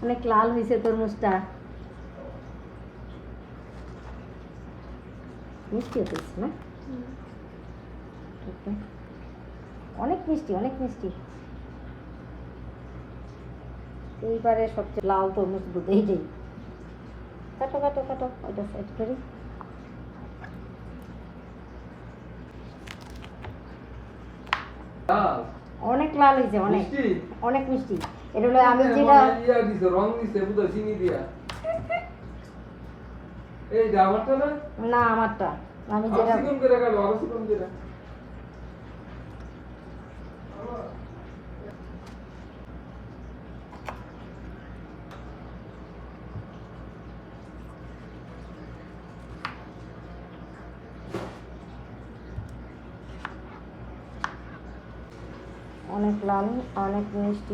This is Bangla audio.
অনেক লাল হয়েছে তরমুজটা, মিষ্টি হতেছে না? অনেক মিষ্টি, অনেক মিষ্টি। এইবারে সবচেয়ে লাল তরমুজ দুধ এইটাই। কাটো কাটো কাটো, ওইটা সাইড করি। অনেক লাল হয়েছে, অনেক অনেক মিষ্টি। এটা হলো আমি যেটা রং দিছে বুঝো চিনি দিয়া। এই আমারটা না? না আমারটা আমি যেটা চিকন করে কাটো, আরো চিকন করে। অনেক লাল, অনেক মিষ্টি।